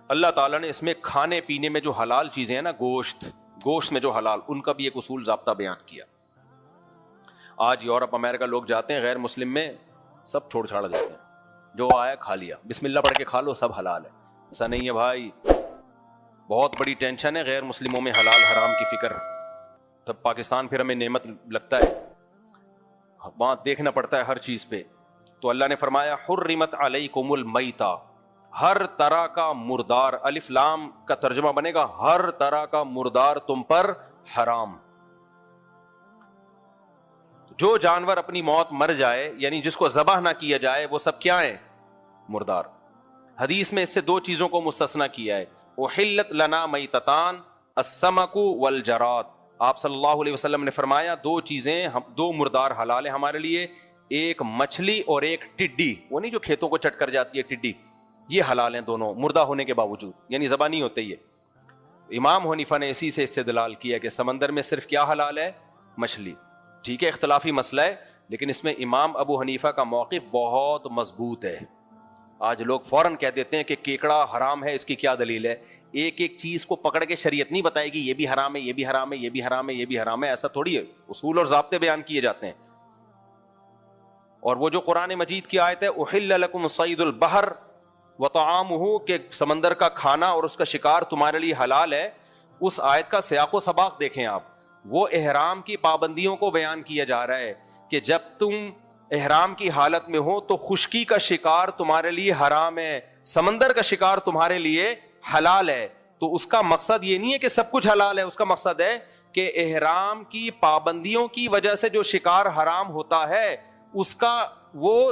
اللہ تعالیٰ نے اس میں کھانے پینے میں جو حلال چیزیں ہیں نا، گوشت میں جو حلال، ان کا بھی ایک اصول ضابطہ بیان کیا. آج یورپ امریکہ لوگ جاتے ہیں غیر مسلم میں سب چھوڑ چھاڑ دیتے ہیں، جو آیا کھا لیا، بسم اللہ پڑھ کے کھا لو، سب حلال ہے. ایسا نہیں ہے بھائی، بہت بڑی ٹینشن ہے غیر مسلموں میں حلال حرام کی فکر. تب پاکستان پھر ہمیں نعمت لگتا ہے، وہاں دیکھنا پڑتا ہے ہر چیز پہ. تو اللہ نے فرمایا حرمت علیکم المیتہ، ہر طرح کا مردار، الف لام کا ترجمہ بنے گا ہر طرح کا مردار تم پر حرام. جو جانور اپنی موت مر جائے، یعنی جس کو ذبح نہ کیا جائے، وہ سب کیا ہیں؟ مردار. حدیث میں اس سے دو چیزوں کو مستثنیٰ کیا ہے، احلت لنا میتتان السمک والجراد. آپ صلی اللہ علیہ وسلم نے فرمایا دو چیزیں، دو مردار حلال ہیں ہمارے لیے، ایک مچھلی اور ایک ٹڈی. وہ نہیں جو کھیتوں کو چٹ کر جاتی ہے ٹڈی، یہ حلال ہیں دونوں مردہ ہونے کے باوجود، یعنی ذبح نہیں ہوتے. یہ امام حنیفہ نے اسی سے استدلال کیا کہ سمندر میں صرف کیا حلال ہے؟ مچھلی. ٹھیک ہے، اختلافی مسئلہ ہے، لیکن اس میں امام ابو حنیفہ کا موقف بہت مضبوط ہے. آج لوگ فوراً کہہ دیتے ہیں کہ کیکڑا حرام ہے، اس کی کیا دلیل ہے؟ ایک ایک چیز کو پکڑ کے شریعت نہیں بتائے گی یہ بھی حرام ہے، یہ بھی حرام ہے، یہ بھی حرام ہے، یہ بھی حرام ہے. ایسا تھوڑی ہے، اصول اور ضابطے بیان کیے جاتے ہیں. اور وہ جو قرآن مجید کی آیت ہے احل لکم صید البحر وطعامہ، کہ سمندر کا کھانا اور اس کا شکار تمہارے لیے حلال ہے، اس آیت کا سیاق و سباق دیکھیں آپ. وہ احرام کی پابندیوں کو بیان کیا جا رہا ہے کہ جب تم احرام کی حالت میں ہو تو خشکی کا شکار تمہارے لیے حرام ہے، سمندر کا شکار تمہارے لیے حلال ہے. تو اس کا مقصد یہ نہیں ہے کہ سب کچھ حلال ہے، اس کا مقصد ہے کہ احرام کی پابندیوں کی وجہ سے جو شکار حرام ہوتا ہے اس کا وہ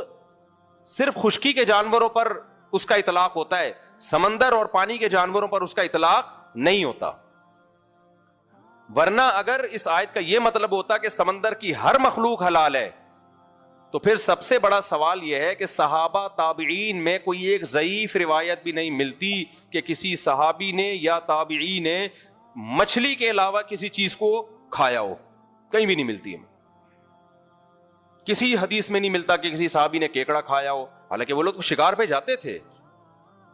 صرف خشکی کے جانوروں پر اس کا اطلاق ہوتا ہے، سمندر اور پانی کے جانوروں پر اس کا اطلاق نہیں ہوتا. ورنہ اگر اس آیت کا یہ مطلب ہوتا کہ سمندر کی ہر مخلوق حلال ہے تو پھر سب سے بڑا سوال یہ ہے کہ صحابہ تابعین میں کوئی ایک ضعیف روایت بھی نہیں ملتی کہ کسی صحابی نے یا تابعی نے مچھلی کے علاوہ کسی چیز کو کھایا ہو. کہیں بھی نہیں ملتی ہے، کسی حدیث میں نہیں ملتا کہ کسی صحابی نے کیکڑا کھایا ہو. حالانکہ وہ لوگ شکار پہ جاتے تھے،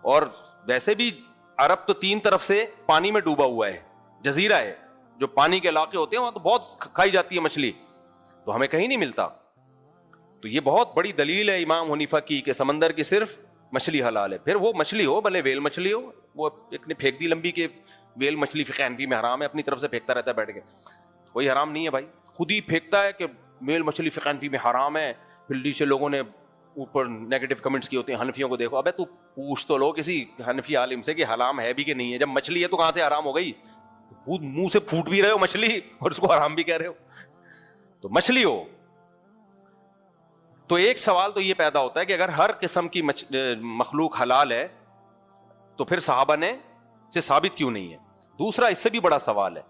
اور ویسے بھی عرب تو تین طرف سے پانی میں ڈوبا ہوا ہے، جزیرہ ہے، جو پانی کے علاقے ہوتے ہیں وہاں تو بہت کھائی جاتی ہے مچھلی، تو ہمیں کہیں نہیں ملتا. تو یہ بہت بڑی دلیل ہے امام حنیفہ کی کہ سمندر کی صرف مچھلی حلال ہے. پھر وہ مچھلی ہو، بھلے ویل مچھلی ہو، وہ ایک نے پھینک دی لمبی کہ ویل مچھلی فقہ حنفی میں حرام ہے، اپنی طرف سے پھینکتا رہتا ہے بیٹھ کے، کوئی حرام نہیں ہے بھائی. خود ہی پھینکتا ہے کہ ویل مچھلی فقہ حنفی میں حرام ہے، پھر نیچے لوگوں نے اوپر نیگیٹو کمنٹس کیے ہوتے ہیں حنفیوں کو دیکھو. ابے تو پوچھ تو لو کسی حنفی عالم سے کہ حرام ہے بھی کہ نہیں ہے. جب مچھلی ہے تو کہاں سے حرام ہو گئی؟ منہ سے پھوٹ بھی رہے ہو مچھلی اور اس کو حرام بھی کہہ رہے ہو. تو مچھلی ہو تو ایک سوال تو یہ پیدا ہوتا ہے کہ اگر ہر قسم کی مخلوق حلال ہے تو پھر صحابہ نے سے ثابت کیوں نہیں ہے؟ دوسرا اس سے بھی بڑا سوال ہے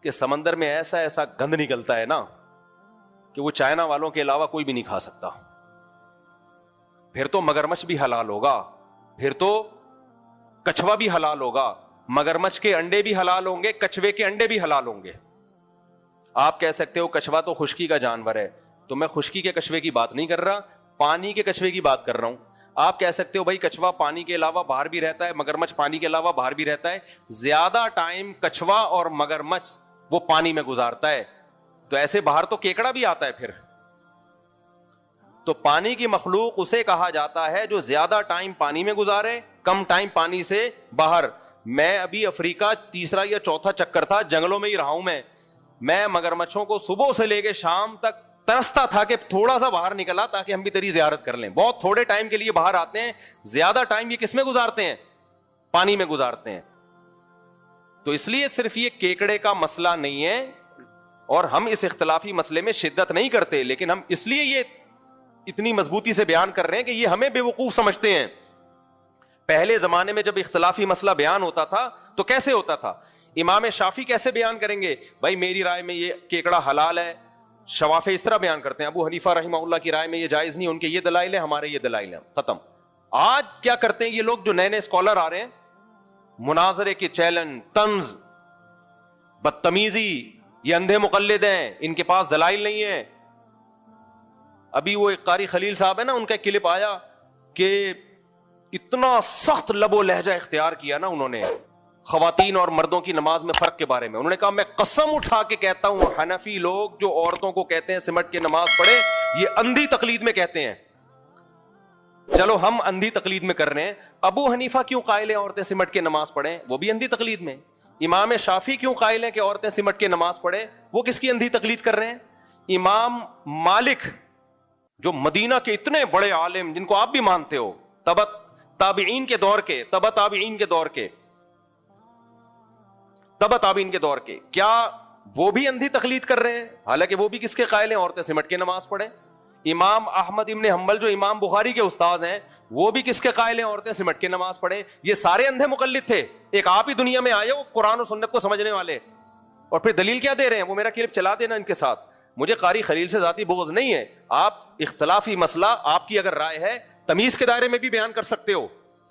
کہ سمندر میں ایسا ایسا گند نکلتا ہے نا کہ وہ چائنا والوں کے علاوہ کوئی بھی نہیں کھا سکتا. پھر تو مگرمچھ بھی حلال ہوگا، پھر تو کچھوا بھی حلال ہوگا، مگرمچھ کے انڈے بھی حلال ہوں گے، کچھوے کے انڈے بھی حلال ہوں گے. آپ کہہ سکتے ہو کچھوا تو خشکی کا جانور ہے، تو میں خشکی کے کچھوے کی بات نہیں کر رہا، پانی کے کچھوے کی بات کر رہا ہوں. آپ کہہ سکتے ہو بھائی کچھوا پانی کے علاوہ باہر بھی رہتا ہے، مگرمچھ پانی کے علاوہ باہر بھی رہتا ہے. زیادہ ٹائم کچھوا اور مگرمچھ وہ پانی میں گزارتا ہے، تو ایسے باہر تو کیکڑا بھی آتا ہے. پھر تو پانی کی مخلوق اسے کہا جاتا ہے جو زیادہ ٹائم پانی میں گزارے، کم ٹائم پانی سے باہر. میں ابھی افریقہ تیسرا یا چوتھا چکر تھا، جنگلوں میں ہی رہا ہوں. میں مگرمچھوں کو صبح سے لے کے شام تک ترستا تھا کہ تھوڑا سا باہر نکلا تاکہ ہم بھی تیری زیارت کر لیں. بہت تھوڑے ٹائم کے لیے باہر آتے ہیں، زیادہ ٹائم یہ کس میں گزارتے ہیں؟ پانی میں گزارتے ہیں. تو اس لیے صرف یہ کیکڑے کا مسئلہ نہیں ہے، اور ہم اس اختلافی مسئلے میں شدت نہیں کرتے، لیکن ہم اس لیے یہ اتنی مضبوطی سے بیان کر رہے ہیں کہ یہ ہمیں بے وقوف سمجھتے ہیں. پہلے زمانے میں جب اختلافی مسئلہ بیان ہوتا تھا تو کیسے ہوتا تھا؟ امام شافعی کیسے بیان کریں گے؟ بھائی میری رائے میں یہ کیکڑا حلال ہے. شوافع اس طرح بیان کرتے ہیں، ابو حنیفہ رحمہ اللہ کی رائے میں یہ جائز نہیں، ان کے یہ دلائل ہیں، ہمارے یہ دلائل ہیں، ختم. آج کیا کرتے ہیں یہ لوگ جو نئے نئے اسکالر آ رہے ہیں، مناظرے کے چیلنج، طنز، بدتمیزی، یہ اندھے مقلد ہیں، ان کے پاس دلائل نہیں ہے. ابھی وہ ایک قاری خلیل صاحب ہے نا، ان کا کلپ آیا کہ اتنا سخت لب و لہجہ اختیار کیا نا انہوں نے خواتین اور مردوں کی نماز میں فرق کے بارے میں. انہوں نے کہا میں قسم اٹھا کے کہتا ہوں حنفی لوگ جو عورتوں کو کہتے ہیں سمٹ کے نماز پڑھے, یہ اندھی تقلید میں کہتے ہیں. چلو ہم اندھی تقلید میں کر رہے ہیں, ابو حنیفہ کیوں قائل ہیں عورتیں سمٹ کے نماز پڑھیں؟ وہ بھی اندھی تقلید میں. امام شافعی کیوں قائل ہیں کہ عورتیں سمٹ کے نماز پڑھیں؟ وہ کس کی اندھی تقلید کر رہے ہیں؟ امام مالک جو مدینہ کے اتنے بڑے عالم جن کو آپ بھی مانتے ہو, تبع تابعین کے دور کے, کیا وہ بھی اندھی تقلید کر رہے ہیں؟ حالانکہ وہ بھی کس کے قائل ہیں عورتیں سمٹ کے نماز پڑھیں. امام احمد ابن حنبل جو امام بخاری کے استاذ ہیں, وہ بھی کس کے قائل ہیں عورتیں سمٹ کے نماز پڑھیں. یہ سارے اندھے مقلد تھے. ایک آپ ہی دنیا میں آئے ہو قرآن و سنت کو سمجھنے والے, اور پھر دلیل کیا دے رہے ہیں؟ وہ میرا کلپ چلا دینا ان کے ساتھ. مجھے قاری خلیل سے ذاتی بغض نہیں ہے, آپ اختلافی مسئلہ آپ کی اگر رائے ہے تمیز کے دائرے میں بھی بیان کر سکتے ہو,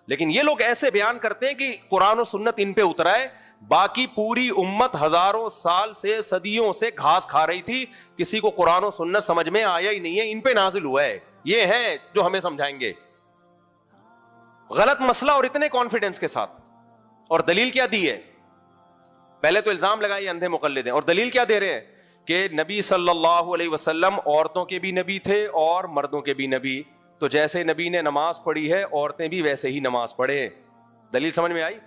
لیکن یہ لوگ ایسے بیان کرتے ہیں کہ قرآن و سنت ان پہ اترا ہے. باقی پوری امت ہزاروں سال سے صدیوں سے گھاس کھا رہی تھی, کسی کو قرآن و سنت سمجھ میں آیا ہی نہیں ہے, ان پہ نازل ہوا ہے. یہ ہے جو ہمیں سمجھائیں گے غلط مسئلہ اور اتنے کانفیڈنس کے ساتھ. اور دلیل کیا دی ہے؟ پہلے تو الزام لگائیے اندھے مقلد ہیں, اور دلیل کیا دے رہے ہیں کہ نبی صلی اللہ علیہ وسلم عورتوں کے بھی نبی تھے اور مردوں کے بھی نبی, تو جیسے نبی نے نماز پڑھی ہے عورتیں بھی ویسے ہی نماز پڑھے. دلیل سمجھ میں آئی؟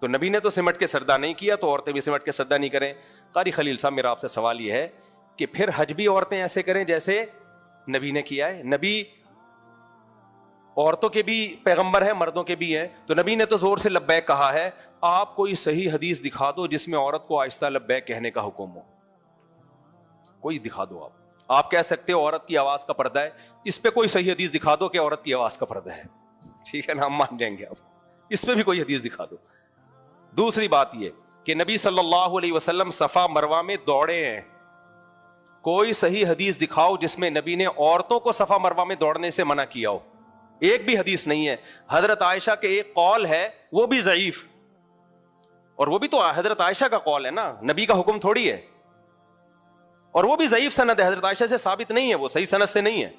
تو نبی نے تو سمٹ کے سردہ نہیں کیا, تو عورتیں بھی سمٹ کے سردہ نہیں کریں. قاری خلیل صاحب میرا آپ سے سوال یہ ہے کہ پھر حج بھی عورتیں ایسے کریں جیسے نبی نے کیا ہے؟ نبی عورتوں کے بھی پیغمبر ہیں مردوں کے بھی ہیں, تو نبی نے تو زور سے لبیک کہا ہے. آپ کوئی صحیح حدیث دکھا دو جس میں عورت کو آہستہ لبیک کہنے کا حکم ہو, کوئی دکھا دو. آپ کہہ سکتے ہو عورت کی آواز کا پردہ ہے, اس پہ کوئی صحیح حدیث دکھا دو کہ عورت کی آواز کا پردہ ہے, ٹھیک ہے نا, ہم مان جائیں گے. آپ اس پہ بھی کوئی حدیث دکھا دو. دوسری بات یہ کہ نبی صلی اللہ علیہ وسلم صفا مروہ میں دوڑے ہیں, کوئی صحیح حدیث دکھاؤ جس میں نبی نے عورتوں کو صفا مروہ میں دوڑنے سے منع کیا ہو. ایک بھی حدیث نہیں ہے. حضرت عائشہ کے ایک قول ہے, وہ بھی ضعیف, اور وہ بھی تو حضرت عائشہ کا قول ہے نا, نبی کا حکم تھوڑی ہے, اور وہ بھی ضعیف سند ہے, حضرت عائشہ سے ثابت نہیں ہے, وہ صحیح سند سے نہیں ہے.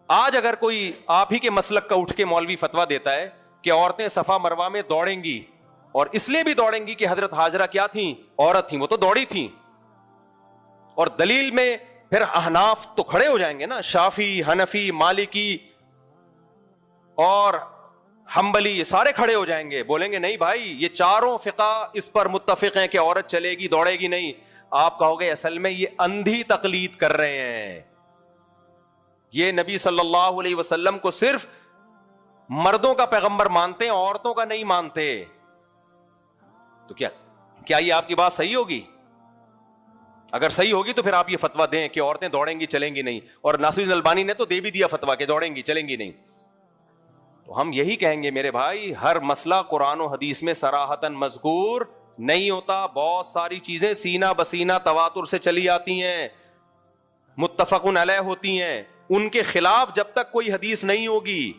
آج اگر کوئی آپ ہی کے مسلک کا اٹھ کے مولوی فتویٰ دیتا ہے کہ عورتیں صفا مروہ میں دوڑیں گی, اور اس لیے بھی دوڑیں گی کہ حضرت ہاجرہ کیا تھیں؟ عورت تھیں, وہ تو دوڑی تھیں, اور دلیل میں پھر احناف تو کھڑے ہو جائیں گے نا, شافی, حنفی, مالکی اور حنبلی, یہ سارے کھڑے ہو جائیں گے, بولیں گے نہیں بھائی یہ چاروں فقہ اس پر متفق ہیں کہ عورت چلے گی دوڑے گی نہیں. آپ کہو گے اصل میں یہ اندھی تقلید کر رہے ہیں, یہ نبی صلی اللہ علیہ وسلم کو صرف مردوں کا پیغمبر مانتے ہیں, عورتوں کا نہیں مانتے. تو کیا یہ آپ کی بات صحیح ہوگی؟ اگر صحیح ہوگی تو پھر آپ یہ فتویٰ دیں کہ عورتیں دوڑیں گی چلیں گی نہیں, اور ناصر البانی نے تو دے بھی دیا فتویٰ کہ دوڑیں گی چلیں گی نہیں. تو ہم یہی کہیں گے میرے بھائی, ہر مسئلہ قرآن و حدیث میں صراحتاً مذکور نہیں ہوتا. بہت ساری چیزیں سینہ بسینہ تواتر سے چلی آتی ہیں, متفق علیہ ہوتی ہیں, ان کے خلاف جب تک کوئی حدیث نہیں ہوگی,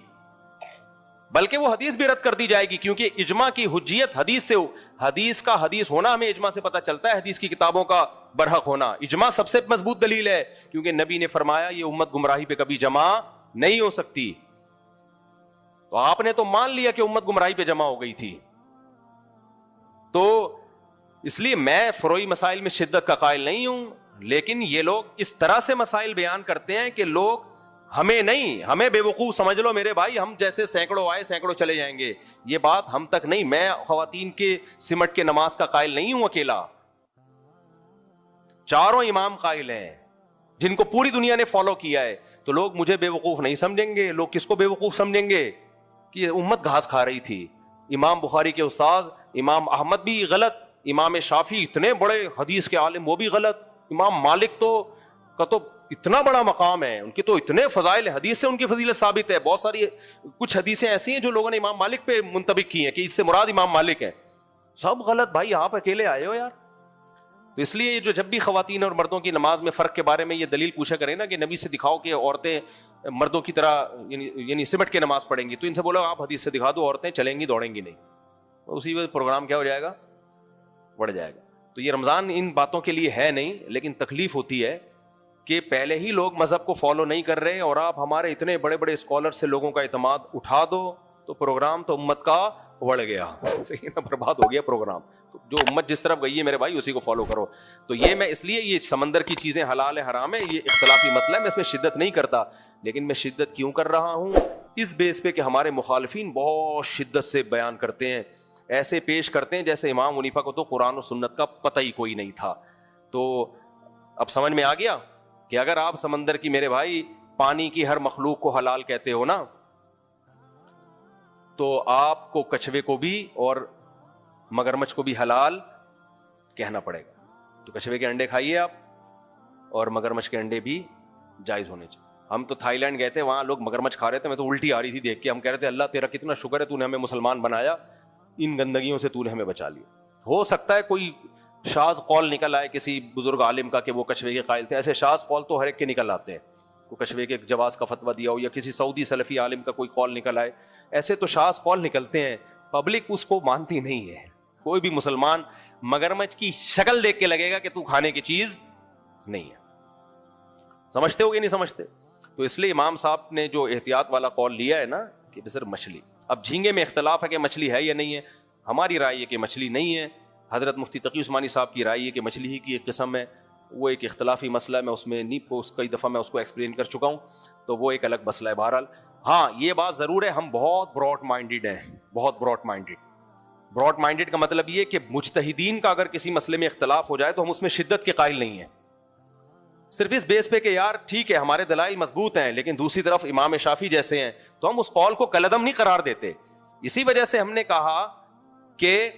بلکہ وہ حدیث بھی رد کر دی جائے گی, کیونکہ اجماع کی حجیت حدیث سے, حدیث کا حدیث ہونا ہمیں اجماع سے پتہ چلتا ہے, حدیث کی کتابوں کا برحق ہونا. اجماع سب سے مضبوط دلیل ہے, کیونکہ نبی نے فرمایا یہ امت گمراہی پہ کبھی جمع نہیں ہو سکتی. تو آپ نے تو مان لیا کہ امت گمراہی پہ جمع ہو گئی تھی. تو اس لیے میں فروعی مسائل میں شدت کا قائل نہیں ہوں, لیکن یہ لوگ اس طرح سے مسائل بیان کرتے ہیں کہ لوگ ہمیں نہیں, ہمیں بے وقوف سمجھ لو میرے بھائی, ہم جیسے سینکڑوں آئے سینکڑوں چلے جائیں گے. یہ بات ہم تک نہیں. میں خواتین کے سمٹ کے نماز کا قائل نہیں ہوں اکیلا, چاروں امام قائل ہیں جن کو پوری دنیا نے فالو کیا ہے. تو لوگ مجھے بے وقوف نہیں سمجھیں گے. لوگ کس کو بے وقوف سمجھیں گے؟ کہ امت گھاس کھا رہی تھی. امام بخاری کے استاذ امام احمد بھی غلط, امام شافعی اتنے بڑے حدیث کے عالم وہ بھی غلط, امام مالک کا تو اتنا بڑا مقام ہے, ان کے تو اتنے فضائل حدیث سے ان کی فضیلت ثابت ہے. بہت ساری کچھ حدیثیں ایسی ہیں جو لوگوں نے امام مالک پہ منطبق کی ہیں کہ اس سے مراد امام مالک ہیں. سب غلط بھائی, آپ اکیلے آئے ہو یار. تو اس لیے جو جب بھی خواتین اور مردوں کی نماز میں فرق کے بارے میں یہ دلیل پوچھا کریں نا کہ نبی سے دکھاؤ کہ عورتیں مردوں کی طرح یعنی سمٹ کے نماز پڑھیں گی, تو ان سے بولو آپ حدیث سے دکھا دو عورتیں چلیں گی دوڑیں گی نہیں. اسی وقت پروگرام کیا ہو جائے گا, بڑھ جائے گا. تو یہ رمضان ان باتوں کے لیے ہے نہیں, لیکن تکلیف ہوتی ہے کہ پہلے ہی لوگ مذہب کو فالو نہیں کر رہے اور آپ ہمارے اتنے بڑے بڑے اسکالر سے لوگوں کا اعتماد اٹھا دو تو پروگرام تو امت کا بڑھ گیا, صحیح نا, برباد ہو گیا پروگرام. تو جو امت جس طرف گئی ہے میرے بھائی اسی کو فالو کرو. تو یہ میں اس لیے یہ سمندر کی چیزیں حلال ہے حرام ہے یہ اختلافی مسئلہ ہے, میں اس میں شدت نہیں کرتا, لیکن میں شدت کیوں کر رہا ہوں اس بیس پہ کہ ہمارے مخالفین بہت شدت سے بیان کرتے ہیں, ایسے پیش کرتے ہیں جیسے امام حنیفہ کو تو قرآن و سنت کا پتہ ہی کوئی نہیں تھا. تو اب سمجھ میں آ گیا کہ اگر آپ سمندر کی میرے بھائی پانی کی ہر مخلوق کو حلال کہتے ہو نا, تو آپ کو کچھوے کو بھی اور مگرمچھ کو بھی حلال کہنا پڑے گا. تو کچھوے کے انڈے کھائیے آپ, اور مگرمچھ کے انڈے بھی جائز ہونے چاہیے. ہم تو تھائی لینڈ گئے تھے, وہاں لوگ مگرمچھ کھا رہے تھے, میں تو الٹی آ رہی تھی دیکھ کے. ہم کہہ رہے تھے اللہ تیرا کتنا شکر ہے تو نے ہمیں مسلمان بنایا, ان گندگیوں سے تو نے ہمیں بچا لیا. ہو سکتا ہے کوئی شاذ قول نکل آئے کسی بزرگ عالم کا کہ وہ کچھوے کے قائل تھے, ایسے شاذ قول تو ہر ایک کے نکل آتے ہیں. کوئی کچھوے کے جواز کا فتویٰ دیا ہو یا کسی سعودی سلفی عالم کا کوئی قول نکل آئے, ایسے تو شاذ قول نکلتے ہیں, پبلک اس کو مانتی نہیں ہے. کوئی بھی مسلمان مگرمچھ کی شکل دیکھ کے لگے گا کہ تو کھانے کی چیز نہیں ہے. سمجھتے ہو کہ نہیں سمجھتے؟ تو اس لیے امام صاحب نے جو احتیاط والا قول لیا ہے نا کہ صرف مچھلی. اب جھینگے میں اختلاف ہے کہ مچھلی ہے یا نہیں ہے, ہماری رائے یہ کہ مچھلی نہیں ہے, حضرت مفتی تقی عثمانی صاحب کی رائے یہ کہ مچھلی ہی کی ایک قسم ہے. وہ ایک اختلافی مسئلہ ہے, میں اس میں نہیں کئی دفعہ میں اس کو ایکسپلین کر چکا ہوں, تو وہ ایک الگ مسئلہ ہے. بہرحال ہاں یہ بات ضرور ہے, ہم بہت براڈ مائنڈیڈ ہیں, بہت براڈ مائنڈیڈ. براڈ مائنڈیڈ کا مطلب یہ کہ مجتہدین کا اگر کسی مسئلے میں اختلاف ہو جائے تو ہم اس میں شدت کے قائل نہیں ہیں, صرف اس بیس پہ کہ یار ٹھیک ہے ہمارے دلائل مضبوط ہیں, لیکن دوسری طرف امام شافعی جیسے ہیں تو ہم اس قول کو کالعدم نہیں قرار دیتے. اسی وجہ سے ہم نے کہا کہ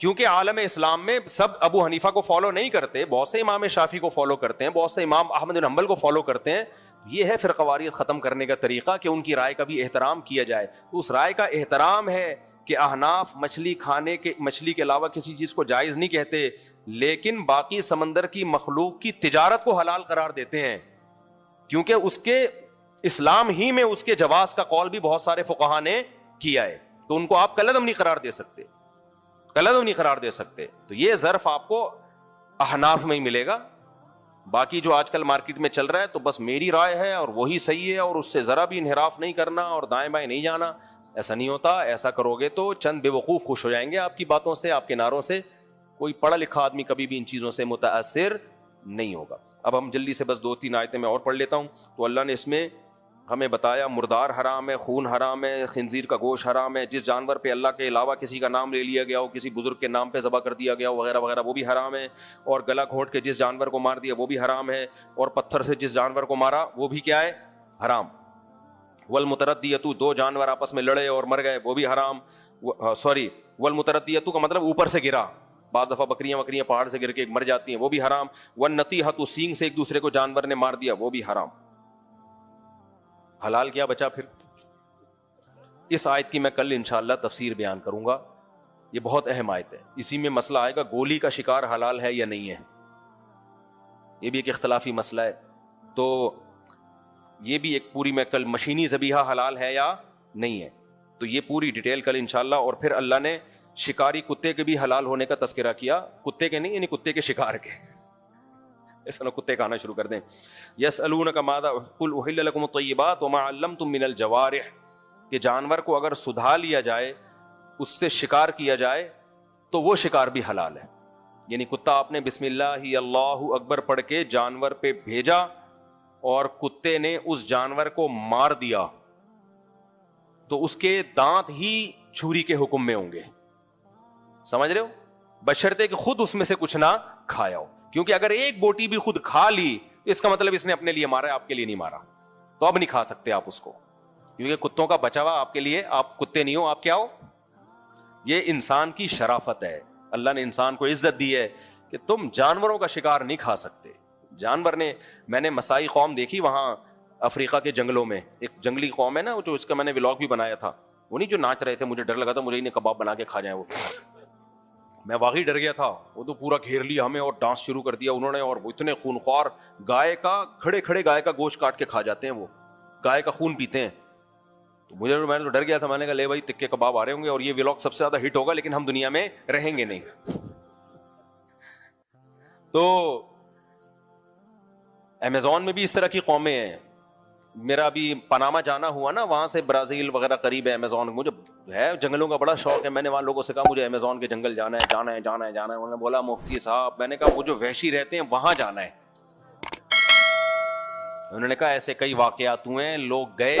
کیونکہ عالم اسلام میں سب ابو حنیفہ کو فالو نہیں کرتے, بہت سے امام شافعی کو فالو کرتے ہیں, بہت سے امام احمد بن حنبل کو فالو کرتے ہیں. یہ ہے فرقواریت ختم کرنے کا طریقہ کہ ان کی رائے کا بھی احترام کیا جائے. تو اس رائے کا احترام ہے کہ احناف مچھلی کھانے کے مچھلی کے علاوہ کسی چیز کو جائز نہیں کہتے, لیکن باقی سمندر کی مخلوق کی تجارت کو حلال قرار دیتے ہیں, کیونکہ اس کے اسلام ہی میں اس کے جواز کا قول بھی بہت سارے فقہا نے کیا ہے. تو ان کو آپ کالعدم نہیں قرار دے سکتے, کالعدم نہیں قرار دے سکتے. تو یہ ظرف آپ کو احناف میں ہی ملے گا. باقی جو آج کل مارکیٹ میں چل رہا ہے تو بس میری رائے ہے اور وہی صحیح ہے اور اس سے ذرا بھی انحراف نہیں کرنا اور دائیں بائیں نہیں جانا, ایسا نہیں ہوتا. ایسا کرو گے تو چند بے وقوف خوش ہو جائیں گے آپ کی باتوں سے, آپ کے نعروں سے. کوئی پڑھا لکھا آدمی کبھی بھی ان چیزوں سے متاثر نہیں ہوگا. اب ہم جلدی سے بس 2-3 آیتیں میں اور پڑھ لیتا ہوں. تو اللہ نے اس میں ہمیں بتایا مردار حرام ہے, خون حرام ہے, خنزیر کا گوشت حرام ہے, جس جانور پہ اللہ کے علاوہ کسی کا نام لے لیا گیا ہو, کسی بزرگ کے نام پہ ذبح کر دیا گیا ہو وغیرہ وغیرہ, وہ بھی حرام ہے. اور گلا گھونٹ کے جس جانور کو مار دیا وہ بھی حرام ہے, اور پتھر سے جس جانور کو مارا وہ بھی کیا ہے, حرام. والمتردیۃ, 2 جانور آپس میں لڑے اور مر گئے وہ بھی حرام. والمتردیۃ کا مطلب اوپر سے گرا, بعض دفعہ بکریاں پہاڑ سے گر کے مر جاتی ہیں وہ بھی حرام. والنطیحۃ, سینگ سے ایک دوسرے کو جانور نے مار دیا وہ بھی حرام. حلال کیا بچا پھر؟ اس آیت کی میں کل انشاءاللہ تفسیر بیان کروں گا, یہ بہت اہم آیت ہے. اسی میں مسئلہ آئے گا گولی کا شکار حلال ہے یا نہیں ہے, یہ بھی ایک اختلافی مسئلہ ہے. تو یہ بھی ایک پوری میں کل مشینی ذبیحہ حلال ہے یا نہیں ہے, تو یہ پوری ڈیٹیل کل انشاءاللہ. اور پھر اللہ نے شکاری کتے کے بھی حلال ہونے کا تذکرہ کیا, کتے کے نہیں یعنی کتے کے شکار کے, ایسا نہ کتے کھانا شروع کر دیں. یسألونک ماذا قل احل لکم الطیبات وما علمتم من الجوارح, کہ جانور کو اگر سدھا لیا جائے, اس سے شکار کیا جائے تو وہ شکار بھی حلال ہے. یعنی کتا آپ نے بسم اللہ اللہ اکبر پڑھ کے جانور پہ بھیجا اور کتے نے اس جانور کو مار دیا تو اس کے دانت ہی چھری کے حکم میں ہوں گے, سمجھ رہے ہو, بشرطے کہ خود اس میں سے کچھ نہ کھایا ہو. کیونکہ اگر ایک بوٹی بھی خود کھا لی تو اس کا مطلب اس نے اپنے لیے مارا ہے, آپ کے لیے نہیں مارا, تو اب نہیں کھا سکتے آپ اس کو, کیونکہ کتوں کا بچا ہوا آپ کے لیے, آپ کتے نہیں ہو, آپ کیا ہو. یہ انسان کی شرافت ہے, اللہ نے انسان کو عزت دی ہے کہ تم جانوروں کا شکار نہیں کھا سکتے. جانور نے, میں نے مسائی قوم دیکھی وہاں افریقہ کے جنگلوں میں, ایک جنگلی قوم ہے نا جو, اس کا میں نے ولاگ بھی بنایا تھا, وہ نہیں جو ناچ رہے تھے, مجھے ڈر لگا تھا مجھے انہیں کباب بنا کے کھا جائیں, وہ میں واقعی ڈر گیا تھا. وہ تو پورا گھیر لیا ہمیں اور ڈانس شروع کر دیا انہوں نے, اور وہ اتنے خونخوار, گائے کا کھڑے کھڑے گائے کا گوشت کاٹ کے کھا جاتے ہیں, وہ گائے کا خون پیتے ہیں. تو میں تو ڈر گیا تھا, میں نے کہا لے بھائی تکے کباب آ رہے ہوں گے اور یہ ولاگ سب سے زیادہ ہٹ ہوگا, لیکن ہم دنیا میں رہیں گے نہیں. تو امیزون میں بھی اس طرح کی قومیں ہیں. میرا ابھی پاناما جانا ہوا نا, وہاں سے برازیل وغیرہ قریب ہے امیزون. مجھے ہے جنگلوں کا بڑا شوق ہے. میں نے وہاں لوگوں سے کہا مجھے امیزون کے جنگل جانا ہے جانا ہے جانا ہے جانا ہے. انہوں نے بولا مفتی صاحب, میں نے کہا وہ جو وحشی رہتے ہیں وہاں جانا ہے. انہوں نے کہا ایسے کئی واقعات ہوئے ہیں, لوگ گئے,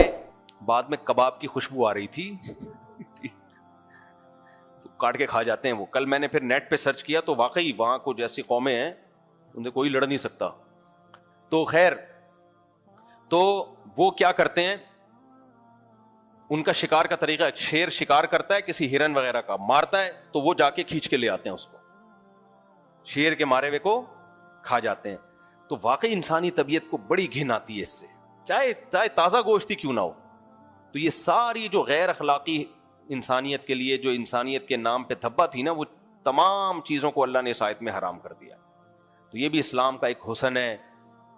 بعد میں کباب کی خوشبو آ رہی تھی تو کاٹ کے کھا جاتے ہیں وہ. کل میں نے پھر نیٹ پہ سرچ کیا تو واقعی وہاں کو جیسی قومیں ہیں ان سے کوئی لڑ نہیں سکتا. تو خیر, تو وہ کیا کرتے ہیں, ان کا شکار کا طریقہ, شیر شکار کرتا ہے کسی ہرن وغیرہ کا, مارتا ہے تو وہ جا کے کھینچ کے لے آتے ہیں اس کو, شیر کے مارے ہوئے کو کھا جاتے ہیں. تو واقعی انسانی طبیعت کو بڑی گھن آتی ہے اس سے, چاہے تازہ گوشت ہی کیوں نہ ہو. تو یہ ساری جو غیر اخلاقی انسانیت کے لیے جو انسانیت کے نام پہ دھبا تھی نا, وہ تمام چیزوں کو اللہ نے اس آیت میں حرام کر دیا. تو یہ بھی اسلام کا ایک حسن ہے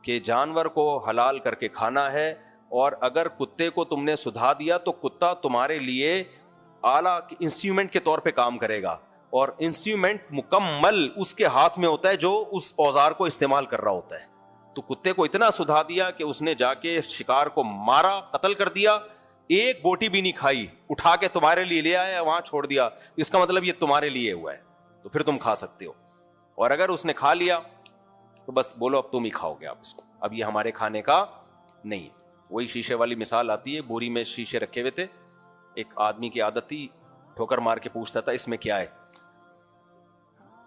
کہ جانور کو حلال کر کے کھانا ہے, اور اگر کتے کو تم نے سدھا دیا تو کتا تمہارے لیے اعلیٰ انسٹرومنٹ کے طور پہ کام کرے گا, اور انسٹرومنٹ مکمل اس کے ہاتھ میں ہوتا ہے جو اس اوزار کو استعمال کر رہا ہوتا ہے. تو کتے کو اتنا سدھا دیا کہ اس نے جا کے شکار کو مارا, قتل کر دیا, ایک بوٹی بھی نہیں کھائی, اٹھا کے تمہارے لیے لے آیا, وہاں چھوڑ دیا. اس کا مطلب یہ تمہارے لیے ہوا ہے, تو پھر تم کھا سکتے ہو. اور اگر اس نے کھا لیا تو بس بولو اب تم ہی کھاؤ گے آپ اس کو, اب یہ ہمارے کھانے کا نہیں. وہی شیشے والی مثال آتی ہے, بوری میں شیشے رکھے ہوئے تھے, ایک آدمی کی عادت تھی ٹھوکر مار کے پوچھتا تھا اس میں کیا ہے.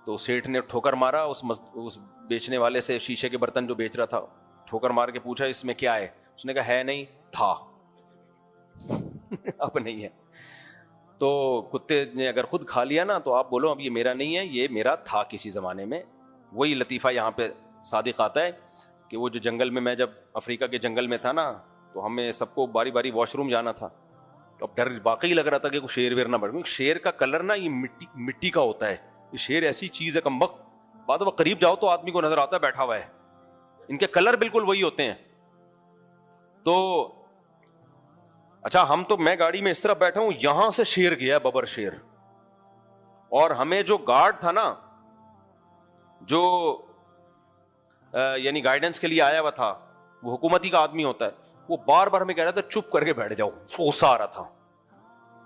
تو سیٹھ نے ٹھوکر مارا, اس بیچنے والے سے, شیشے کے برتن جو بیچ رہا تھا, ٹھوکر مار کے پوچھا اس میں کیا ہے. اس نے کہا ہے نہیں, تھا اب نہیں ہے. تو کتے نے اگر خود کھا لیا نا تو آپ بولو اب یہ میرا نہیں ہے, یہ میرا تھا کسی زمانے میں. وہی لطیفہ یہاں پہ صادق آتا ہے کہ وہ جو جنگل میں جب افریقہ کے جنگل میں تھا نا, تو ہمیں سب کو باری باری واش روم جانا تھا. اب ڈر واقعی لگ رہا تھا کہ کوئی شیر ویر نہ بڑھ. شیر کا کلر نا یہ مٹی کا ہوتا ہے. یہ شیر ایسی چیز ہے کم وقت, بعد وقت قریب جاؤ تو آدمی کو نظر آتا ہے بیٹھا ہوا ہے. ان کے کلر بالکل وہی ہوتے ہیں. تو اچھا, ہم تو, میں گاڑی میں اس طرح بیٹھا ہوں, یہاں سے شیر گیا, ببر شیر, اور ہمیں جو گارڈ تھا نا, جو یعنی گائیڈنس کے لیے آیا ہوا تھا, وہ حکومتی کا آدمی ہوتا ہے, وہ بار بار ہمیں کہہ رہا تھا چپ کر کے بیٹھ جاؤ. غصہ آ رہا تھا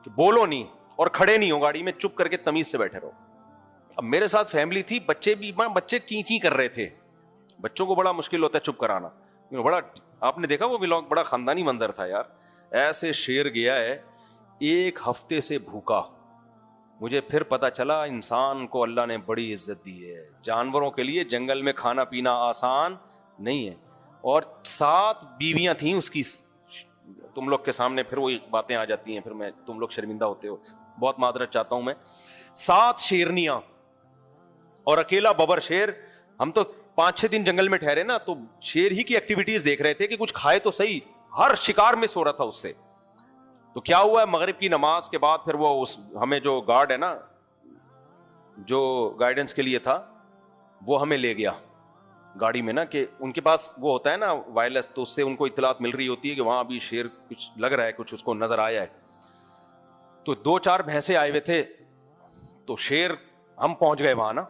کہ بولو نہیں اور کھڑے نہیں ہو گاڑی میں, چپ کر کے تمیز سے بیٹھے رہو. اب میرے ساتھ فیملی تھی, بچے چی چی کر رہے تھے. بچوں کو بڑا مشکل ہوتا ہے چپ کرانا. بڑا, آپ نے دیکھا وہ ولاگ, بڑا خاندانی منظر تھا یار. ایسے شیر گیا ہے, ایک ہفتے سے بھوکا. مجھے پھر پتا چلا انسان کو اللہ نے بڑی عزت دی ہے. جانوروں کے لیے جنگل میں کھانا پینا آسان نہیں ہے. اور 7 بیویاں تھیں اس کی. تم لوگ کے سامنے پھر وہی باتیں آ جاتی ہیں, پھر تم لوگ شرمندہ ہوتے ہو, بہت معذرت چاہتا ہوں میں. 7 شیرنیاں اور اکیلا ببر شیر. ہم تو 5-6 دن جنگل میں ٹھہرے نا, تو شیر ہی کی ایکٹیویٹیز دیکھ رہے تھے کہ کچھ کھائے تو صحیح. ہر شکار میں سو رہا تھا اس سے. تو کیا ہوا ہے, مغرب کی نماز کے بعد پھر وہ ہمیں جو گارڈ ہے نا, جو گائیڈنس کے لیے تھا, وہ ہمیں لے گیا گاڑی میں نا, کہ ان کے پاس وہ ہوتا ہے نا وائرلیس, تو اس سے ان کو اطلاعات مل رہی ہوتی ہے کہ وہاں ابھی شیر کچھ لگ رہا ہے, کچھ اس کو نظر آیا ہے. تو 2-4 بھینسے آئے ہوئے تھے, تو شیر, ہم پہنچ گئے وہاں نا,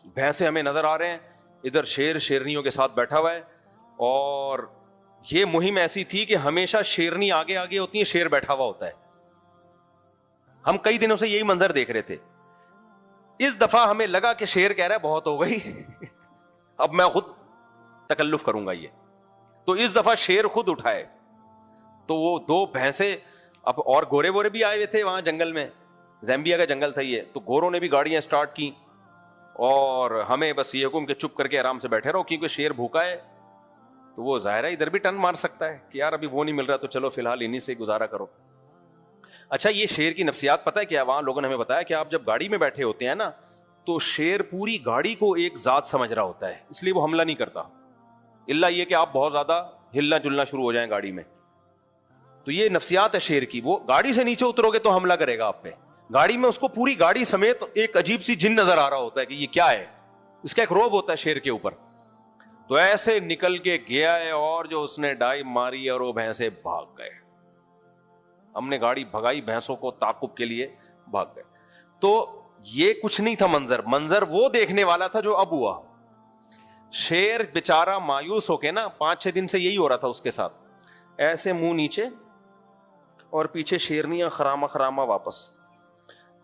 بھینسے ہمیں نظر آ رہے ہیں, ادھر شیر شیرنیوں کے ساتھ بیٹھا ہوا ہے. اور یہ مہم ایسی تھی کہ ہمیشہ شیرنی آگے آگے ہوتی ہے, شیر بیٹھا ہوا ہوتا ہے. ہم کئی دنوں سے یہی منظر دیکھ رہے تھے. اس دفعہ ہمیں لگا کہ شیر کہہ رہا ہے بہت ہو گئی, اب میں خود تکلف کروں گا یہ. تو اس دفعہ شیر خود اٹھائے. تو وہ 2 بھینسے, اب اور گورے وورے بھی آئے ہوئے تھے وہاں جنگل میں, زیمبیا کا جنگل تھا یہ, تو گوروں نے بھی گاڑیاں سٹارٹ کی, اور ہمیں بس یہ حکم کہ چپ کر کے آرام سے بیٹھے رہو, کیونکہ شیر بھوکا ہے. تو وہ ظاہر ہے ادھر بھی ٹن مار سکتا ہے کہ یار ابھی وہ نہیں مل رہا, تو چلو فی الحال انہی سے گزارا کرو. اچھا, یہ شیر کی نفسیات پتہ ہے کیا؟ وہاں لوگوں نے ہمیں بتایا کہ آپ جب گاڑی میں بیٹھے ہوتے ہیں نا, تو شیر پوری گاڑی کو ایک ذات سمجھ رہا ہوتا ہے, اس لیے وہ حملہ نہیں کرتا, الا یہ کہ آپ بہت زیادہ ہلنا جلنا شروع ہو جائیں گاڑی میں. تو یہ نفسیات ہے شیر کی. وہ گاڑی سے نیچے اترو گے تو حملہ کرے گا آپ پہ. گاڑی میں اس کو پوری گاڑی سمیت ایک عجیب سی جن نظر آ رہا ہوتا ہے کہ یہ کیا ہے, اس کا ایک روب ہوتا ہے شیر کے اوپر. تو ایسے نکل کے گیا ہے, اور جو اس نے ڈائی ماری اور وہ بھینسے بھاگ گئے. ہم نے گاڑی بھگائی, بھینسوں کو تعاقب کے لیے بھاگ گئے. تو یہ کچھ نہیں تھا منظر وہ دیکھنے والا تھا جو اب ہوا. شیر بیچارہ مایوس ہو کے نا 5-6 دن سے یہی ہو رہا تھا اس کے ساتھ, ایسے منہ نیچے اور پیچھے شیرنیاں خراما خراما واپس.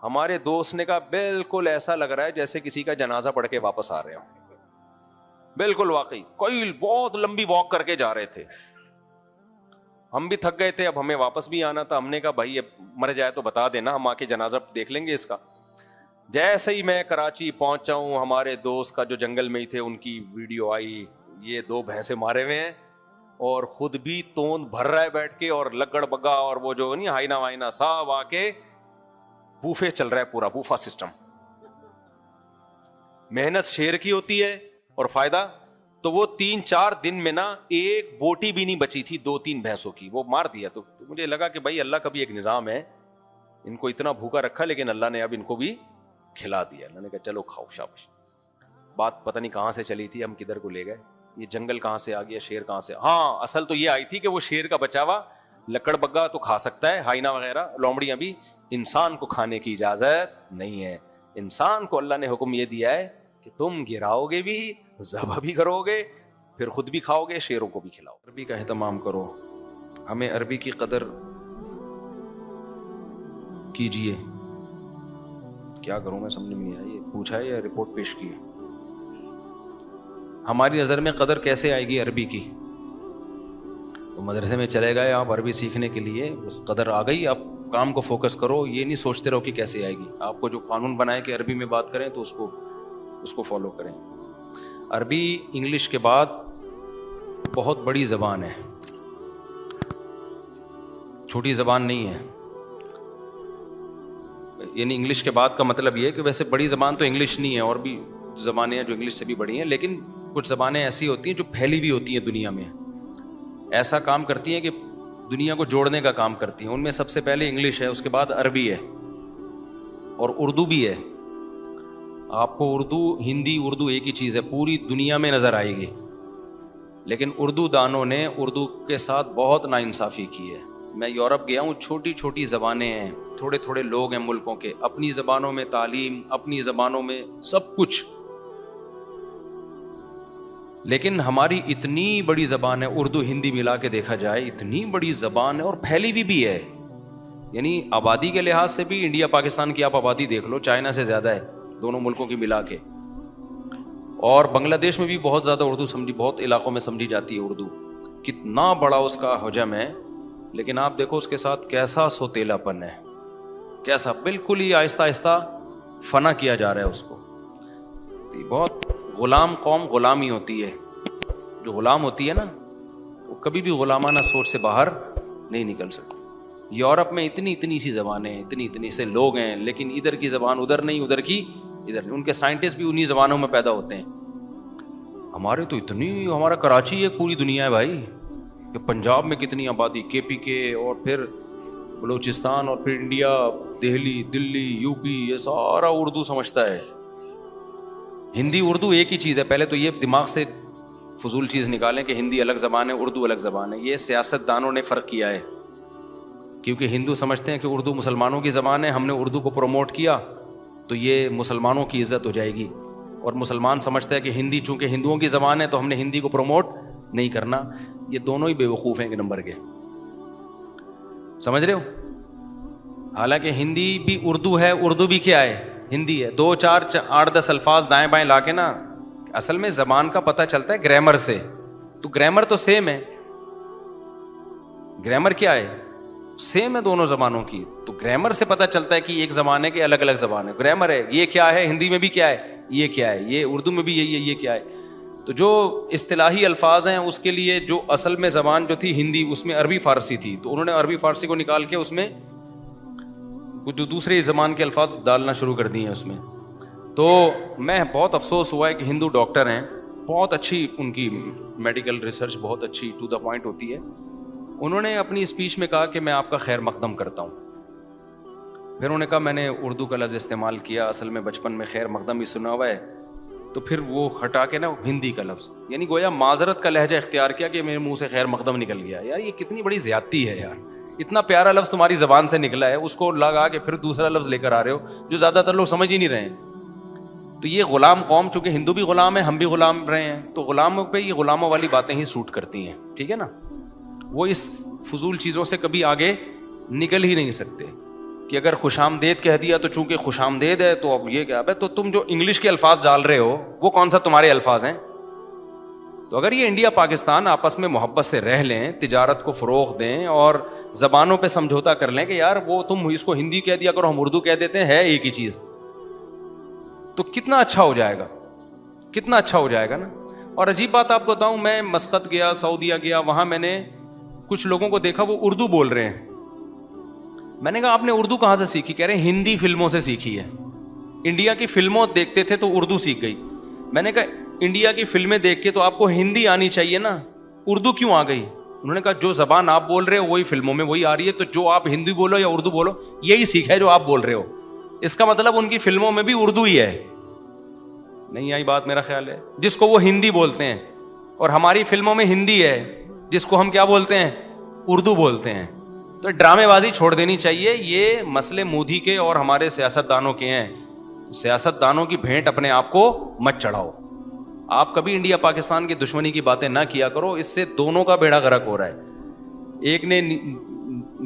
ہمارے دوست نے کہا بالکل ایسا لگ رہا ہے جیسے کسی کا جنازہ پڑھ کے واپس آ رہے ہوں. بالکل واقعی, کوئی بہت لمبی واک کر کے جا رہے تھے. ہم بھی تھک گئے تھے, اب ہمیں واپس بھی آنا تھا. ہم نے کہا بھائی اب مر جائے تو بتا دینا, ہم آ کے جنازہ دیکھ لیں گے اس کا. جیسے ہی میں کراچی پہنچا ہوں, ہمارے دوست کا جو جنگل میں ہی تھے ان کی ویڈیو آئی, یہ 2 بھینسیں مارے ہوئے ہیں اور خود بھی توند بھر رہا ہے بیٹھ کے, اور لگڑ بگا اور وہ جو نہیں ہائنا وائنا سب آ کے بوفے چل رہا ہے, پورا بوفا سسٹم. محنت شیر کی ہوتی ہے اور فائدہ تو وہ 3-4 دن میں نا ایک بوٹی بھی نہیں بچی تھی 2-3 بھینسوں کی, وہ مار دیا. تو مجھے لگا کہ بھائی اللہ کا بھی ایک نظام ہے, ان کو اتنا بھوکا رکھا لیکن اللہ نے اب ان کو بھی کھلا دیا. اللہ نے کہا چلو کھاؤ شاباش. بات پتہ نہیں کہاں سے چلی تھی, ہم کدھر کو لے گئے, یہ جنگل کہاں سے آ گیا, شیر کہاں سے. ہاں اصل تو یہ آئی تھی کہ وہ شیر کا بچا ہوا لکڑ بگا تو کھا سکتا ہے, ہائنا وغیرہ لومڑیاں بھی, انسان کو کھانے کی اجازت نہیں ہے. انسان کو اللہ نے حکم یہ دیا ہے کہ تم گراؤ گے بھی, ذبح بھی کرو گے, پھر خود بھی کھاؤ گے, شیروں کو بھی کھلاؤ. عربی کا اہتمام کرو, ہمیں عربی کی قدر کیجیے. کیا کروں میں سمجھ میں نہیں آئی, پوچھا ہے یا رپورٹ پیش کی ہے. ہماری نظر میں قدر کیسے آئے گی عربی کی؟ تو مدرسے میں چلے گئے آپ عربی سیکھنے کے لیے, بس قدر آ گئی, آپ کام کو فوکس کرو, یہ نہیں سوچتے رہو کہ کیسے آئے گی. آپ کو جو قانون بنائے کہ عربی میں بات کریں تو اس کو فالو کریں. عربی انگلش کے بعد بہت بڑی زبان ہے, چھوٹی زبان نہیں ہے. یعنی انگلش کے بعد کا مطلب یہ ہے کہ ویسے بڑی زبان تو انگلش نہیں ہے, اور بھی زبانیں ہیں جو انگلش سے بھی بڑی ہیں, لیکن کچھ زبانیں ایسی ہوتی ہیں جو پھیلی ہوئی ہوتی ہیں دنیا میں, ایسا کام کرتی ہیں کہ دنیا کو جوڑنے کا کام کرتی ہیں. ان میں سب سے پہلے انگلش ہے, اس کے بعد عربی ہے اور اردو بھی ہے. آپ کو ہندی اردو ایک ہی چیز ہے, پوری دنیا میں نظر آئے گی, لیکن اردو دانوں نے اردو کے ساتھ بہت ناانصافی کی ہے. میں یورپ گیا ہوں, چھوٹی چھوٹی زبانیں ہیں, تھوڑے تھوڑے لوگ ہیں ملکوں کے, اپنی زبانوں میں تعلیم, اپنی زبانوں میں سب کچھ, لیکن ہماری اتنی بڑی زبان ہے, اردو ہندی ملا کے دیکھا جائے اتنی بڑی زبان ہے اور پھیلی ہوئی بھی ہے. یعنی آبادی کے لحاظ سے بھی انڈیا پاکستان کی آپ آبادی دیکھ لو, چائنا سے زیادہ ہے دونوں ملکوں کی ملا کے. اور بنگلہ دیش میں بھی بہت زیادہ اردو سمجھی, بہت علاقوں میں سمجھی جاتی ہے اردو. کتنا بڑا اس کا حجم ہے, لیکن آپ دیکھو اس کے ساتھ کیسا سوتیلا پن ہے, کیسا بالکل ہی آہستہ آہستہ فنا کیا جا رہا ہے اس کو. بہت غلام قوم غلامی ہوتی ہے, جو غلام ہوتی ہے نا وہ کبھی بھی غلامانہ سوچ سے باہر نہیں نکل سکتی. یورپ میں اتنی سی زبانیں, اتنی سے لوگ ہیں, لیکن ادھر کی زبان ادھر نہیں, ادھر کی ادھر نہیں. ان کے سائنٹسٹ بھی انہی زبانوں میں پیدا ہوتے ہیں. ہمارے تو ہمارا کراچی ایک پوری دنیا ہے بھائی, کہ پنجاب میں کتنی آبادی, کے پی اور پھر بلوچستان اور پھر انڈیا, دلی, یو پی, یہ سارا اردو سمجھتا ہے. ہندی اردو ایک ہی چیز ہے. پہلے تو یہ دماغ سے فضول چیز نکالیں کہ ہندی الگ زبان ہے, اردو الگ زبان ہے. یہ سیاست دانوں نے فرق کیا ہے, کیونکہ ہندو سمجھتے ہیں کہ اردو مسلمانوں کی زبان ہے, ہم نے اردو کو پروموٹ کیا تو یہ مسلمانوں کی عزت ہو جائے گی. اور مسلمان سمجھتا ہے کہ ہندی چونکہ ہندوؤں کی زبان ہے تو ہم نے ہندی کو پروموٹ نہیں کرنا. یہ دونوں ہی بے وقوف ہیں ایک نمبر کے, سمجھ رہے ہو. حالانکہ ہندی بھی اردو ہے, اردو بھی کیا ہے, ہندی ہے. 2 4 8 10 الفاظ دائیں بائیں لا کے نا, اصل میں زبان کا پتہ چلتا ہے گرامر سے. تو گرامر تو سیم ہے, گرامر کیا ہے, سیم ہے دونوں زبانوں کی. تو گرامر سے پتہ چلتا ہے کہ ایک زبان ہے کہ الگ الگ زبان ہے. گرامر ہے, یہ کیا ہے ہندی میں بھی کیا ہے, یہ کیا ہے, یہ اردو میں بھی یہی ہے, یہ کیا ہے. تو جو اصطلاحی الفاظ ہیں اس کے لیے جو اصل میں زبان جو تھی ہندی, اس میں عربی فارسی تھی, تو انہوں نے عربی فارسی کو نکال کے اس میں جو دوسرے زبان کے الفاظ ڈالنا شروع کر دیے ہیں اس میں. تو میں بہت افسوس ہوا ہے کہ ہندو ڈاکٹر ہیں, بہت اچھی ان کی میڈیکل ریسرچ بہت اچھی ٹو دا پوائنٹ ہوتی ہے. انہوں نے اپنی اسپیچ میں کہا کہ میں آپ کا خیر مقدم کرتا ہوں. پھر انہوں نے کہا میں نے اردو کا لفظ استعمال کیا, اصل میں بچپن میں خیر مقدم ہی سنا ہوا ہے. تو پھر وہ ہٹا کے نا ہندی کا لفظ, یعنی گویا معذرت کا لہجہ اختیار کیا کہ میرے منہ سے خیر مقدم نکل گیا. یار یہ کتنی بڑی زیادتی ہے یار, اتنا پیارا لفظ تمہاری زبان سے نکلا ہے, اس کو لگا کے پھر دوسرا لفظ لے کر آ رہے ہو جو زیادہ تر لوگ سمجھ ہی نہیں رہے ہیں. تو یہ غلام قوم، چونکہ ہندو بھی غلام ہے، ہم بھی غلام رہے ہیں، تو غلاموں پہ یہ غلاموں والی باتیں ہی سوٹ کرتی ہیں، ٹھیک ہے نا. وہ اس فضول چیزوں سے کبھی آگے نکل ہی نہیں سکتے کہ اگر خوش آمدید کہہ دیا تو چونکہ خوش آمدید ہے تو اب یہ کیا ہے. تو تم جو انگلش کے الفاظ ڈال رہے ہو وہ کون سا تمہارے الفاظ ہیں؟ تو اگر یہ انڈیا پاکستان آپس میں محبت سے رہ لیں، تجارت کو فروغ دیں اور زبانوں پہ سمجھوتا کر لیں کہ یار وہ تم اس کو ہندی کہہ دیا کرو، ہم اردو کہہ دیتے ہیں ایک ہی چیز، تو کتنا اچھا ہو جائے گا، کتنا اچھا ہو جائے گا نا. اور عجیب بات آپ کو بتاؤں، میں مسقط گیا، سعودیہ گیا، وہاں میں نے کچھ لوگوں کو دیکھا وہ اردو بول رہے ہیں. میں نے کہا آپ نے اردو کہاں سے سیکھی؟ کہہ رہے ہیں ہندی فلموں سے سیکھی ہے. انڈیا کی فلموں دیکھتے تھے تو اردو سیکھ گئی. میں نے کہا انڈیا کی فلمیں دیکھ کے تو آپ کو ہندی آنی چاہیے نا، اردو کیوں آ گئی؟ انہوں نے کہا جو زبان آپ بول رہے ہو وہی فلموں میں وہی آ رہی ہے، تو جو آپ ہندی بولو یا اردو بولو یہی سیکھا ہے جو آپ بول رہے ہو. اس کا مطلب ان کی فلموں میں بھی اردو ہی ہے. نہیں آئی بات میرا خیال ہے. جس کو وہ ہندی بولتے ہیں اور ہماری فلموں میں ہندی ہے جس کو ہم کیا بولتے ہیں؟ اردو بولتے ہیں. تو ڈرامے بازی چھوڑ دینی چاہیے. یہ مسئلے مودی کے اور ہمارے سیاست دانوں کے ہیں. سیاست دانوں کی بھینٹ اپنے آپ کو مت چڑھاؤ. آپ کبھی انڈیا پاکستان کی دشمنی کی باتیں نہ کیا کرو، اس سے دونوں کا بیڑا غرق ہو رہا ہے. ایک نے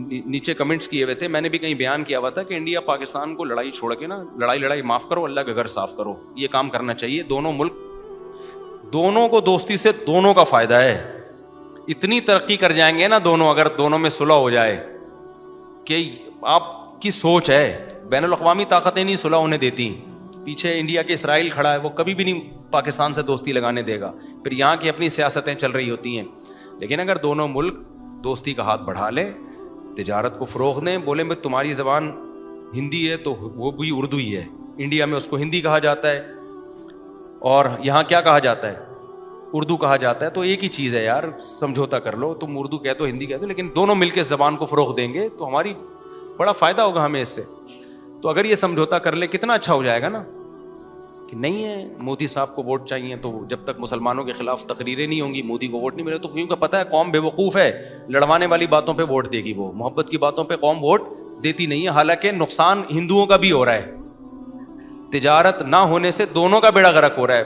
نیچے کمنٹس کیے ہوئے تھے، میں نے بھی کہیں بیان کیا ہوا تھا کہ انڈیا پاکستان کو لڑائی چھوڑ کے نا، لڑائی معاف کرو، اللہ کا گھر صاف کرو. یہ کام کرنا چاہیے. دونوں ملک، دونوں کو دوستی سے دونوں کا فائدہ ہے. اتنی ترقی کر جائیں گے نا دونوں، اگر دونوں میں صلح ہو جائے. کہ آپ کی سوچ ہے، بین الاقوامی طاقتیں نہیں صلح ہونے دیتی. پیچھے انڈیا کے اسرائیل کھڑا ہے، وہ کبھی بھی نہیں پاکستان سے دوستی لگانے دے گا. پھر یہاں کی اپنی سیاستیں چل رہی ہوتی ہیں. لیکن اگر دونوں ملک دوستی کا ہاتھ بڑھا لیں، تجارت کو فروغ دیں، بولیں بھائی تمہاری زبان ہندی ہے تو وہ بھی اردو ہی ہے. انڈیا میں اس کو ہندی کہا جاتا ہے اور یہاں کیا کہا جاتا ہے؟ اردو کہا جاتا ہے. تو ایک ہی چیز ہے یار، سمجھوتا کر لو. تم اردو کہہ دو، ہندی کہہ دو، لیکن دونوں مل کے زبان کو فروغ دیں گے تو ہماری بڑا فائدہ ہوگا ہمیں اس سے. تو اگر یہ سمجھوتا کر لیں کتنا اچھا ہو جائے گا نا. کہ نہیں ہے مودی صاحب کو ووٹ چاہیے تو جب تک مسلمانوں کے خلاف تقریریں نہیں ہوں گی مودی کو ووٹ نہیں ملے. تو کیونکہ پتہ ہے قوم بے وقوف ہے، لڑوانے والی باتوں پہ ووٹ دے گی، وہ محبت کی باتوں پہ قوم ووٹ دیتی نہیں ہے. حالانکہ نقصان ہندوؤں کا بھی ہو رہا ہے. تجارت نہ ہونے سے دونوں کا بیڑا غرق ہو رہا ہے.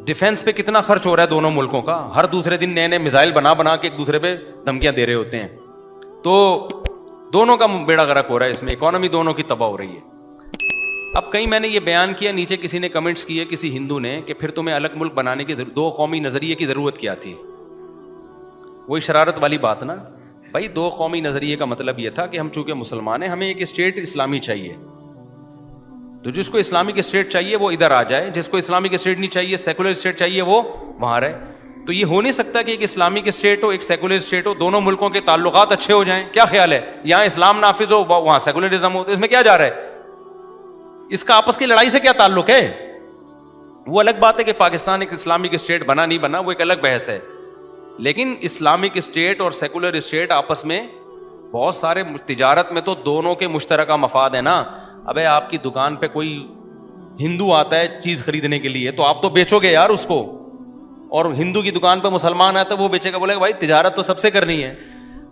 ڈیفنس پہ کتنا خرچ ہو رہا ہے دونوں ملکوں کا. ہر دوسرے دن نئے نئے میزائل بنا کے ایک دوسرے پہ دھمکیاں دے رہے ہوتے ہیں. تو دونوں کا بیڑا غرق ہو رہا ہے اس میں. اکانومی دونوں کی تباہ ہو رہی ہے. اب کہیں میں نے یہ بیان کیا، نیچے کسی نے کمنٹس کیے، کسی ہندو نے، کہ پھر تمہیں الگ ملک بنانے کی دو قومی نظریے کی ضرورت کیا تھی؟ وہی شرارت والی بات نا بھائی. دو قومی نظریے کا مطلب یہ تھا کہ ہم چونکہ مسلمان ہیں ہمیں ایک اسٹیٹ اسلامی چاہیے. تو جس کو اسلامک اسٹیٹ چاہیے وہ ادھر آ جائے، جس کو اسلامک اسٹیٹ نہیں چاہیے، سیکولر اسٹیٹ چاہیے، وہ وہاں رہے. تو یہ ہو نہیں سکتا کہ ایک اسلامک اسٹیٹ ہو، ایک سیکولر اسٹیٹ ہو، دونوں ملکوں کے تعلقات اچھے ہو جائیں. کیا خیال ہے؟ یہاں اسلام نافذ ہو، وہاں سیکولرزم ہو، تو اس میں کیا جا رہا ہے؟ اس کا آپس کی لڑائی سے کیا تعلق ہے؟ وہ الگ بات ہے کہ پاکستان ایک اسلامک اسٹیٹ بنا نہیں بنا، وہ ایک الگ بحث ہے. لیکن اسلامک اسٹیٹ اور سیکولر اسٹیٹ آپس میں بہت سارے، تجارت میں تو دونوں کے مشترکہ مفاد ہیں نا. ابے آپ کی دکان پہ کوئی ہندو آتا ہے چیز خریدنے کے لیے تو آپ تو بیچو گے یار اس کو، اور ہندو کی دکان پہ مسلمان آتا ہے وہ بیچے گا، بولے گا بھائی تجارت تو سب سے کرنی ہے.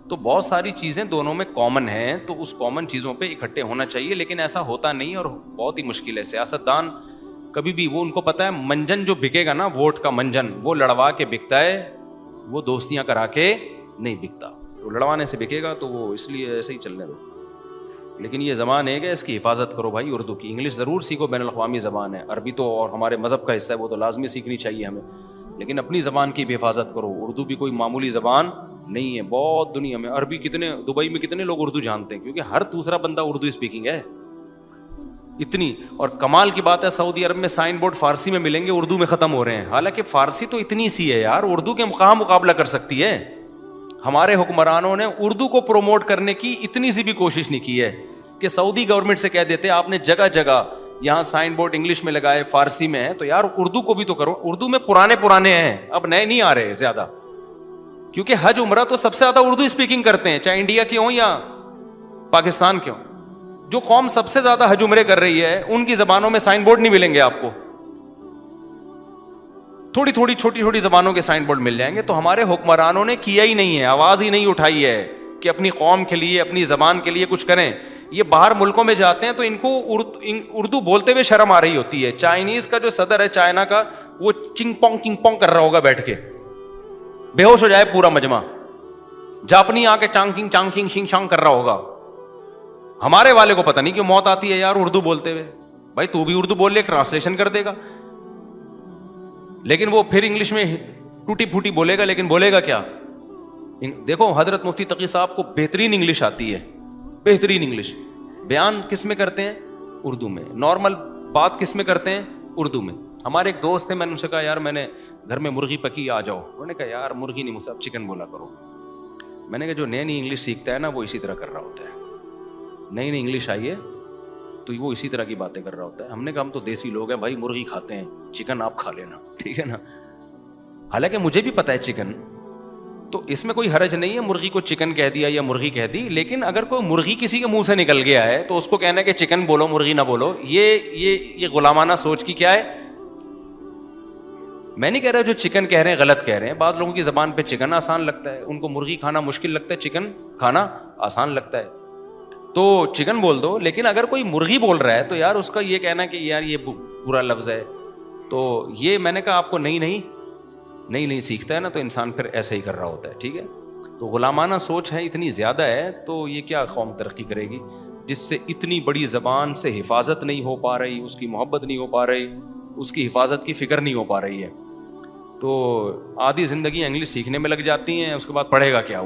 تو بہت ساری چیزیں دونوں میں کامن ہیں، تو اس کامن چیزوں پہ اکٹھے ہونا چاہیے. لیکن ایسا ہوتا نہیں اور بہت ہی مشکل ہے. سیاستدان کبھی بھی، وہ ان کو پتا ہے منجن جو بکے گا نا، ووٹ کا منجن، وہ لڑوا کے بکتا ہے، وہ دوستیاں کرا کے نہیں بکتا. تو لڑوانے سے بکے گا تو وہ اس لیے ایسے ہی چلنے دو. لیکن یہ زبان ہے کہ اس کی حفاظت کرو بھائی. اردو کی، انگلش ضرور سیکھو، بین الاقوامی زبان ہے. عربی تو اور ہمارے مذہب کا حصہ ہے، وہ تو لازمی سیکھنی چاہیے ہمیں. لیکن اپنی زبان کی بھی حفاظت کرو. اردو بھی کوئی معمولی زبان نہیں ہے. بہت دنیا میں عربی کتنے، دبئی میں کتنے لوگ اردو جانتے ہیں، کیونکہ ہر دوسرا بندہ اردو اسپیکنگ ہے اتنی. اور کمال کی بات ہے سعودی عرب میں سائن بورڈ فارسی میں ملیں گے، اردو میں ختم ہو رہے ہیں. حالانکہ فارسی تو اتنی سی ہے یار، اردو کے کہاں مقابلہ کر سکتی ہے. ہمارے حکمرانوں نے اردو کو پروموٹ کرنے کی اتنی سی بھی کوشش نہیں کی ہے کہ سعودی گورنمنٹ سے کہہ دیتے آپ نے جگہ جگہ یہاں سائن بورڈ انگلش میں لگائے، فارسی میں ہے، تو یار اردو کو بھی تو کرو. اردو میں پرانے ہیں، اب نئے نہیں آ رہے زیادہ. کیونکہ حج عمرہ تو سب سے زیادہ اردو اسپیکنگ کرتے ہیں، چاہے انڈیا کے ہوں یا پاکستان کے ہوں. جو قوم سب سے زیادہ حج عمرے کر رہی ہے ان کی زبانوں میں سائن بورڈ نہیں ملیں گے آپ کو. تھوڑی چھوٹی چھوٹی زبانوں کے سائن بورڈ مل جائیں گے. تو ہمارے حکمرانوں نے کیا ہی نہیں ہے، آواز ہی نہیں اٹھائی ہے کہ اپنی قوم کے لیے، اپنی زبان کے لیے کچھ کریں. یہ باہر ملکوں میں جاتے ہیں تو ان کو اردو بولتے ہوئے شرم آ رہی ہوتی ہے. چائنیز کا جو صدر ہے چائنا کا, وہ چنگ پونگ کر رہا ہوگا بیٹھ کے, بے ہوش ہو جائے پورا مجمع. جاپنی آ کے چانگ کنگ شنگ شانگ کر رہا ہوگا. ہمارے والے کو پتہ نہیں کیوں موت آتی ہے یار اردو بولتے ہوئے. بھائی تو بھی اردو بول لے, ٹرانسلیشن کر دے گا, لیکن وہ پھر انگلش میں ٹوٹی پھوٹی بولے گا, لیکن بولے گا کیا؟ دیکھو حضرت مفتی تقی صاحب کو بہترین انگلش آتی ہے, بہترین انگلش. بیان کس میں کرتے ہیں؟ اردو میں. نارمل بات کس میں کرتے ہیں؟ اردو میں. ہمارے ایک دوست تھے, میں نے ان سے کہا یار میں نے گھر میں مرغی پکی, آ جاؤ. انہوں نے کہا یار مرغی نہیں, مجھ سے اب چکن بولا کرو. میں نے کہا جو نئی انگلش سیکھتا ہے نا وہ اسی طرح کر رہا ہوتا ہے. نئی انگلش آئی ہے تو وہ اسی طرح کی باتیں کر رہا ہوتا ہے. ہم نے کہا ہم تو دیسی لوگ ہیں بھائی, مرغی کھاتے ہیں, چکن آپ کھا لینا, ٹھیک ہے نا. حالانکہ مجھے بھی پتا ہے چکن, تو اس میں کوئی حرج نہیں ہے مرغی کو چکن کہہ دیا یا مرغی کہہ دی. لیکن اگر کوئی مرغی کسی کے منہ سے نکل گیا ہے تو اس کو کہنا ہے کہ چکن بولو مرغی نہ بولو, یہ غلامانہ سوچ کی کیا ہے. میں نہیں کہہ رہا جو چکن کہہ رہے ہیں غلط کہہ رہے ہیں. بعض لوگوں کی زبان پہ چکن آسان لگتا ہے, ان کو مرغی کھانا مشکل لگتا ہے, چکن کھانا آسان لگتا ہے, تو چکن بول دو. لیکن اگر کوئی مرغی بول رہا ہے تو یار اس کا یہ کہنا کہ یار یہ برا لفظ ہے. تو یہ میں نے کہا آپ کو نہیں سیکھتا ہے نا تو انسان پھر ایسا ہی کر رہا ہوتا ہے, ٹھیک ہے. تو غلامانہ سوچ ہے اتنی زیادہ ہے, تو یہ کیا قوم ترقی کرے گی جس سے اتنی بڑی زبان سے حفاظت نہیں ہو پا رہی, اس کی محبت نہیں ہو پا رہی, اس کی حفاظت کی فکر نہیں ہو پا رہی ہے. تو آدھی زندگی انگلش سیکھنے میں لگ جاتی ہیں, اس کے بعد پڑھے گا کیا.